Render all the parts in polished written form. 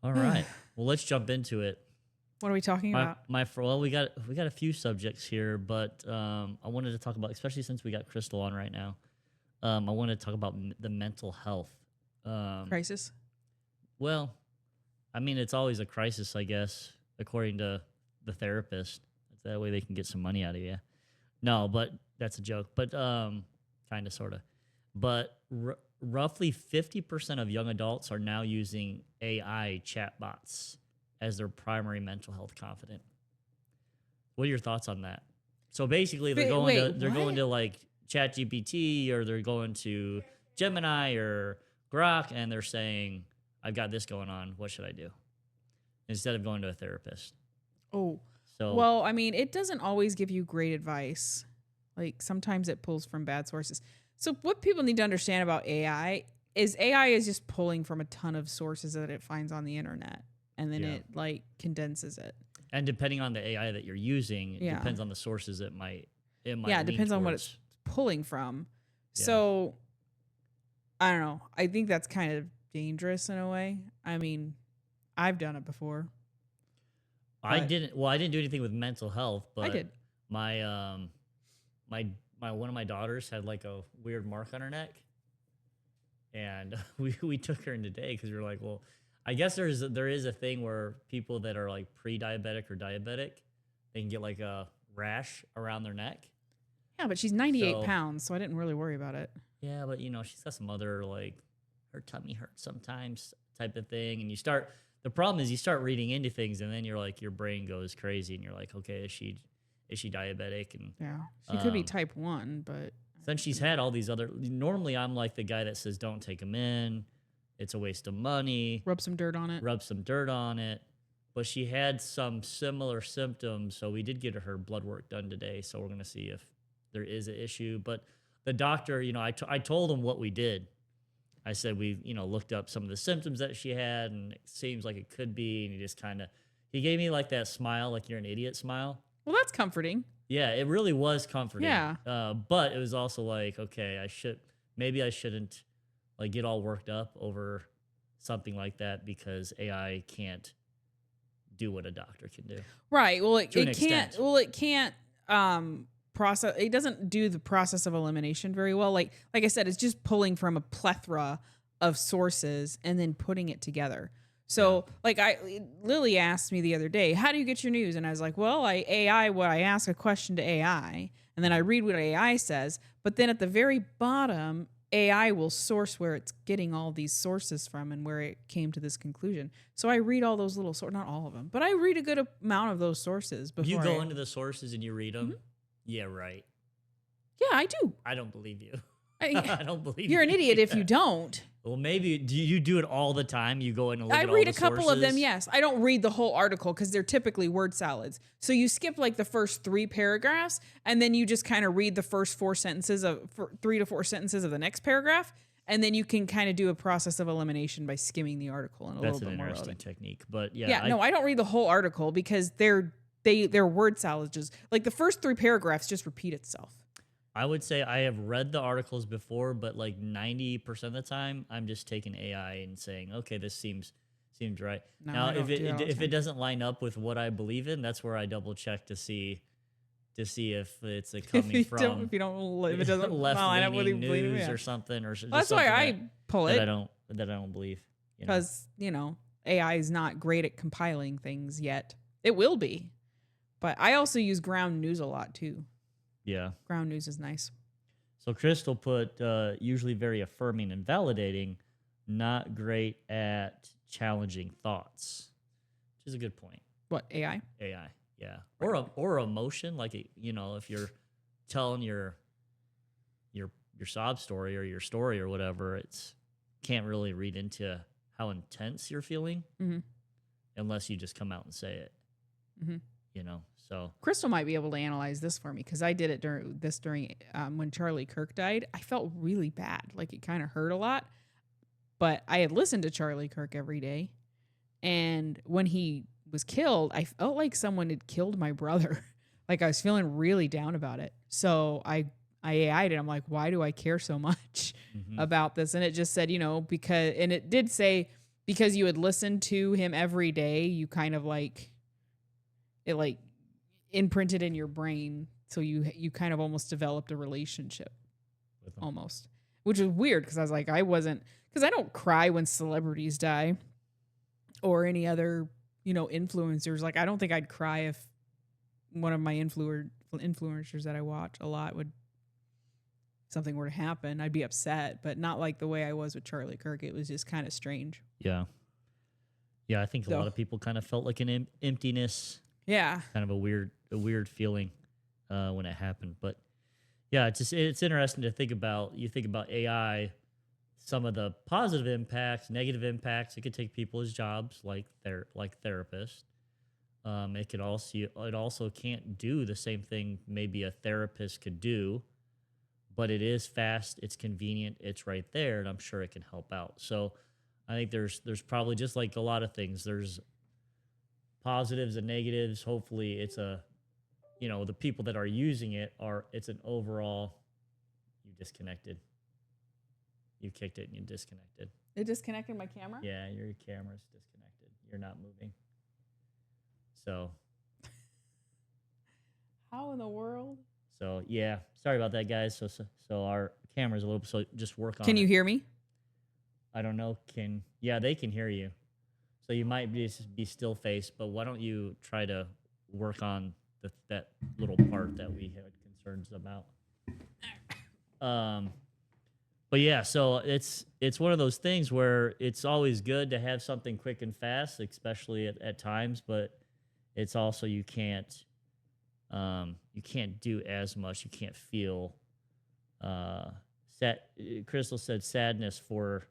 All right. Well, let's jump into it. What are we talking about? Well, we got a few subjects here, but I wanted to talk about, especially since we got Crystal on right now. I wanted to talk about the mental health. Crisis? Well, I mean, it's always a crisis, I guess, according to the therapist. That way they can get some money out of you. No, but that's a joke. But kind of, sort of. But roughly 50% of young adults are now using AI chatbots as their primary mental health confidant. What are your thoughts on that? So basically, they're going to like ChatGPT, or they're going to Gemini or Grok, and they're saying, "I've got this going on. What should I do?" Instead of going to a therapist. Oh, So well, I mean, it doesn't always give you great advice. Like sometimes it pulls from bad sources. So what people need to understand about AI is just pulling from a ton of sources that it finds on the internet, and then it like condenses it. And depending on the AI that you're using, it depends on the sources it might it depends on what it's pulling from. Yeah. So I don't know. I think that's kind of dangerous in a way. I mean, I've done it before. I didn't do anything with mental health, but I did. My my one of my daughters had like a weird mark on her neck, and we took her in today because we were like, well, I guess there is a thing where people that are like pre-diabetic or diabetic, they can get like a rash around their neck. Yeah, but she's 98 pounds, so I didn't really worry about it. Yeah, but she's got some other, like, her tummy hurts sometimes type of thing, and the problem is you start reading into things, and then you're like, your brain goes crazy, and you're like, okay, is she diabetic? And yeah, she could be type 1, but then she's had all these other. Normally, I'm like the guy that says don't take them in. It's a waste of money. Rub some dirt on it. But she had some similar symptoms, so we did get her blood work done today. So we're gonna see if there is an issue. But the doctor, I told him what we did. I said we, looked up some of the symptoms that she had, and it seems like it could be. And he gave me like that smile, like you're an idiot smile. Well, that's comforting. Yeah, it really was comforting. Yeah. But it was also like, okay, maybe I shouldn't like get all worked up over something like that, because AI can't do what a doctor can do. Right. Well, it can't. Well, it can't process. It doesn't do the process of elimination very well. Like I said, it's just pulling from a plethora of sources and then putting it together. So, Lily asked me the other day, "How do you get your news?" And I was like, "Well, I ask a question to AI, and then I read what AI says. But then at the very bottom, AI will source where it's getting all these sources from and where it came to this conclusion. So I read all those little sources, not all of them, but I read a good amount of those sources before you go into the sources and you read them. Mm-hmm. Yeah, right. Yeah, I do. I don't believe you. I don't believe you're an idiot if you don't. Well, maybe do you do it all the time? You go in and look at all the sources? I read a couple of them, yes. I don't read the whole article because they're typically word salads. So you skip like the first 3 paragraphs, and then you just kind of read the first 3 to 4 sentences of the next paragraph, and then you can kind of do a process of elimination by skimming the article and That's an interesting technique, but I don't read the whole article because they're word salads. Just like the first 3 paragraphs just repeat itself. I would say I have read the articles before, but like 90% of the time, I'm just taking AI and saying, okay, this seems right. No, now, if it doesn't line up with what I believe in, that's where I double check to see if it's coming from if it doesn't line up with news or something, or that's why I pull it. That I don't believe, because AI is not great at compiling things yet. It will be, but I also use Ground News a lot too. Yeah. Ground News is nice. So Crystal put usually very affirming and validating, not great at challenging thoughts, which is a good point. What, AI? AI, yeah. Right. Or emotion, like, if you're telling your sob story or your story or whatever, can't really read into how intense you're feeling, mm-hmm. unless you just come out and say it, mm-hmm. So Crystal might be able to analyze this for me, because I did it during when Charlie Kirk died. I felt really bad. Like, it kind of hurt a lot. But I had listened to Charlie Kirk every day. And when he was killed, I felt like someone had killed my brother. Like, I was feeling really down about it. So I AI'd it. I'm like, why do I care so much mm-hmm. about this? And it just said, because, and it did say because you would listen to him every day, you kind of like it like imprinted in your brain. So you kind of almost developed a relationship with them. almost, which is weird because I was like, because I don't cry when celebrities die or any other, influencers. Like, I don't think I'd cry if one of my influencers that I watch a lot something were to happen. I'd be upset, but not like the way I was with Charlie Kirk. It was just kind of strange. Yeah. Yeah, I think a lot of people kind of felt like an emptiness. Yeah. Kind of a weird feeling when it happened. But yeah, it's interesting to think about. You think about AI, some of the positive impacts, negative impacts. It could take people's jobs, like therapists. It also can't do the same thing maybe a therapist could do, but it is fast, it's convenient, it's right there, and I'm sure it can help out. So I think there's probably, just like a lot of things, there's positives and negatives. Hopefully it's the people that are using it's an overall, you disconnected. You kicked it and you disconnected. It disconnected my camera? Yeah, your camera's disconnected. You're not moving. So. How in the world? So yeah, sorry about that, guys. So our camera's a little, so just work on it. Can you hear me? I don't know. They can hear you. So you might be still faced, but why don't you try to work on that little part that we had concerns about? But yeah, so it's one of those things where it's always good to have something quick and fast, especially at times, but it's also you can't do as much. You can't feel sad. Crystal said sadness for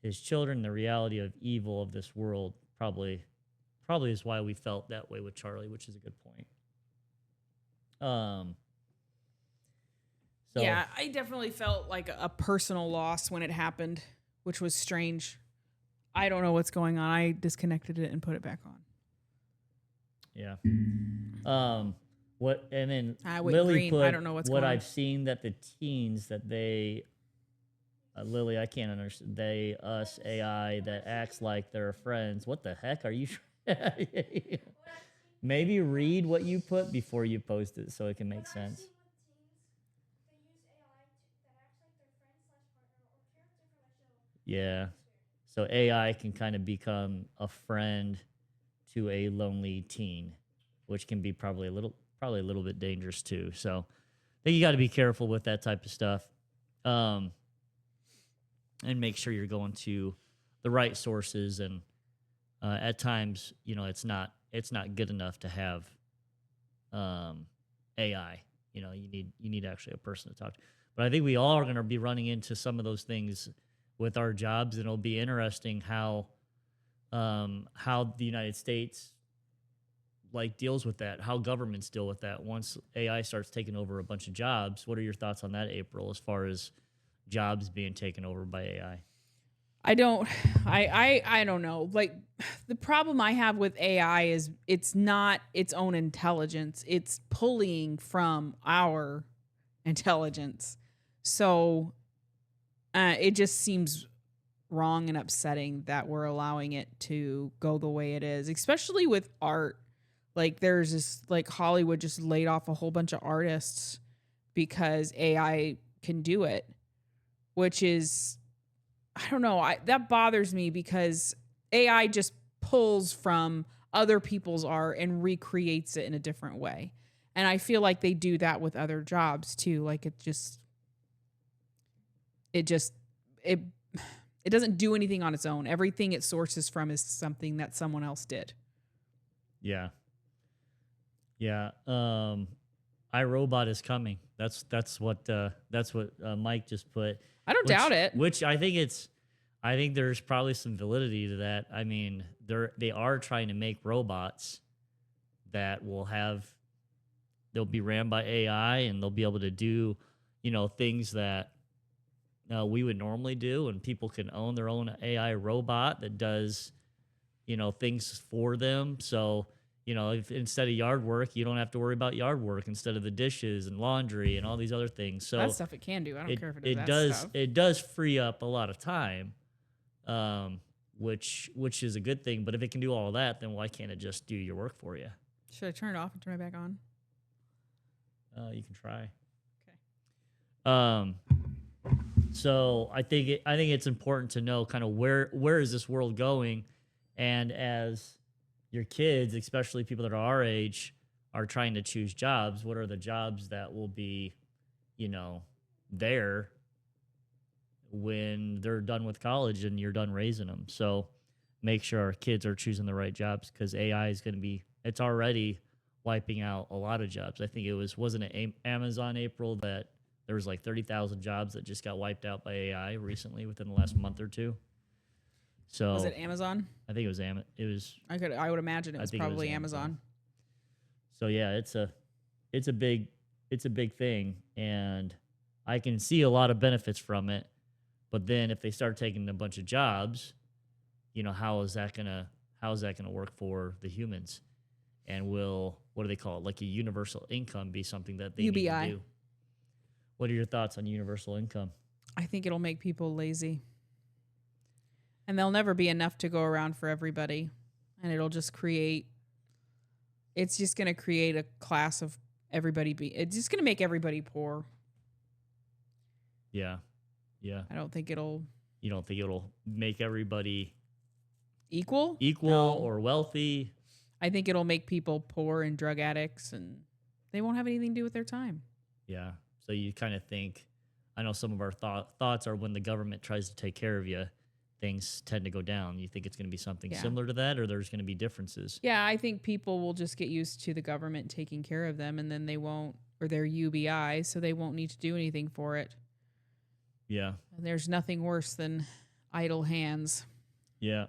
his children, the reality of evil of this world probably is why we felt that way with Charlie, which is a good point. So, yeah, I definitely felt like a personal loss when it happened, which was strange. I don't know what's going on. I disconnected it and put it back on. Yeah. What and then Lily green. Put I don't know what's what going I've seen that the teens that they Lily, I can't understand. They, us, AI that acts like they're friends. What the heck are you? Maybe read what you put before you post it so it can make sense. Yeah. So AI can kind of become a friend to a lonely teen, which can be probably a little bit dangerous too. So I think you got to be careful with that type of stuff. And make sure you're going to the right sources. And at times, it's not good enough to have AI. You need actually a person to talk to. But I think we all are going to be running into some of those things with our jobs, and it'll be interesting how the United States deals with that, how governments deal with that once AI starts taking over a bunch of jobs. What are your thoughts on that, April, as far as jobs being taken over by AI? I don't know. The problem I have with AI is it's not its own intelligence. It's pulling from our intelligence. So it just seems wrong and upsetting that we're allowing it to go the way it is, especially with art. There's this, Hollywood just laid off a whole bunch of artists because AI can do it, which is, I don't know. That bothers me because AI just pulls from other people's art and recreates it in a different way. And I feel like they do that with other jobs too. It doesn't do anything on its own. Everything it sources from is something that someone else did. Yeah. Yeah. iRobot is coming. That's what Mike just put. I don't doubt it. Which I think there's probably some validity to that. I mean, they are trying to make robots that they'll be ran by AI, and they'll be able to do, things that we would normally do, and people can own their own AI robot that does, things for them. So, if instead of yard work, you don't have to worry about yard work instead of the dishes and laundry and all these other things. So that stuff it can do. I don't care if it does that stuff. It does free up a lot of time, which is a good thing. But if it can do all that, then why can't it just do your work for you? Should I turn it off and turn it back on? You can try. Okay. So I think it's important to know kind of where is this world going, and as your kids, especially people that are our age, are trying to choose jobs, what are the jobs that will be, there when they're done with college and you're done raising them. So make sure our kids are choosing the right jobs, because AI is going to be, it's already wiping out a lot of jobs. I think wasn't it Amazon, April, that there was like 30,000 jobs that just got wiped out by AI recently within the last month or two. So was it Amazon? I think it was I would imagine it was probably Amazon. So yeah, it's a big thing, and I can see a lot of benefits from it. But then if they start taking a bunch of jobs, how is that gonna work for the humans? And what do they call it? Like a universal income be something that they UBI. need to do? What are your thoughts on universal income? I think it'll make people lazy. And there'll never be enough to go around for everybody. And it's just going to create a class of everybody. It's just going to make everybody poor. Yeah. Yeah. I don't think it'll. You don't think it'll make everybody equal? No. Or wealthy? I think it'll make people poor and drug addicts, and they won't have anything to do with their time. Yeah. So you kind of think, I know some of our thoughts are when the government tries to take care of you, things tend to go down. You think it's going to be something similar to that, or there's going to be differences? Yeah, I think people will just get used to the government taking care of them, and then they won't, or their UBI, so they won't need to do anything for it. Yeah. And there's nothing worse than idle hands. Yeah.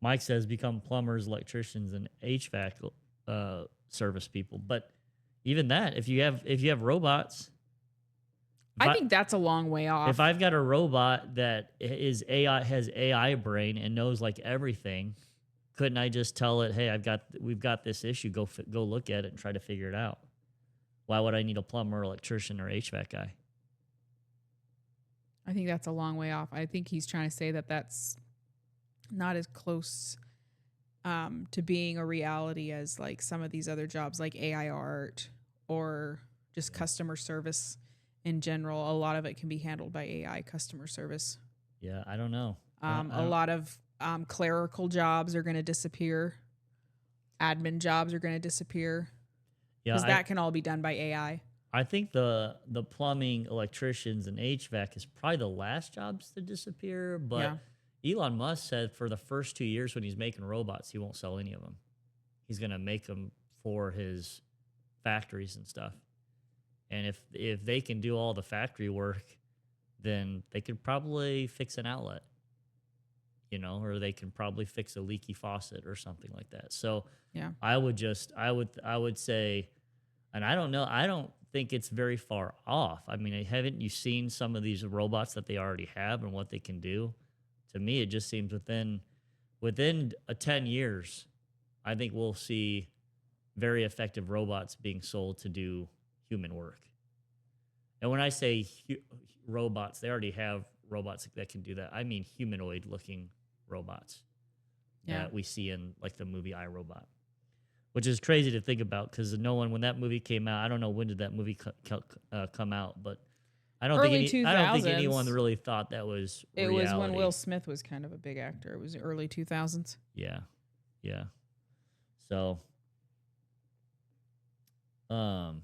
Mike says become plumbers, electricians, and HVAC service people. But even that, if you have robots, I think that's a long way off. If I've got a robot that has AI brain and knows like everything, couldn't I just tell it, hey, we've got this issue, go look at it and try to figure it out? Why would I need a plumber, electrician, or HVAC guy? I think that's a long way off. I think he's trying to say that that's not as close to being a reality as like some of these other jobs like AI art or just customer service in general. A lot of it can be handled by AI customer service. Yeah, I don't know. A lot of clerical jobs are going to disappear. Admin jobs are going to disappear. Yeah, because that can all be done by AI. I think the plumbing, electricians, and HVAC is probably the last jobs to disappear. But Elon Musk said for the first 2 years when he's making robots, he won't sell any of them. He's going to make them for his factories and stuff. And if they can do all the factory work, then they could probably fix an outlet, or they can probably fix a leaky faucet or something like that. So yeah, I would say, and I don't know, I don't think it's very far off. I mean, haven't you seen some of these robots that they already have and what they can do? To me, it just seems within 10 years, I think we'll see very effective robots being sold to do human work. And when I say robots, they already have robots that can do that. I mean humanoid-looking robots that we see in like the movie iRobot, which is crazy to think about because when that movie came out, I don't know when did that movie come out, but I don't think anyone really thought that was reality. It was when Will Smith was kind of a big actor. It was early 2000s. Yeah. Yeah. So, but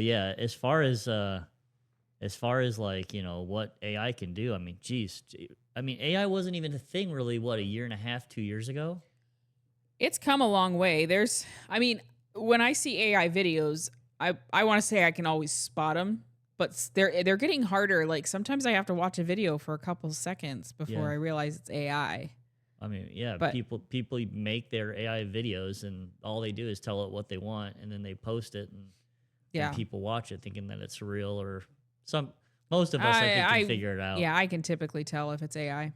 yeah, as far as like, what AI can do, I mean, geez, AI wasn't even a thing really, a year and a half, 2 years ago? It's come a long way. When I see AI videos, I want to say I can always spot them, but they're getting harder. Like sometimes I have to watch a video for a couple seconds before I realize it's AI. I mean, yeah, but people make their AI videos and all they do is tell it what they want and then they post it and people watch it thinking that it's real or most of us I think can figure it out. Yeah, I can typically tell if it's AI.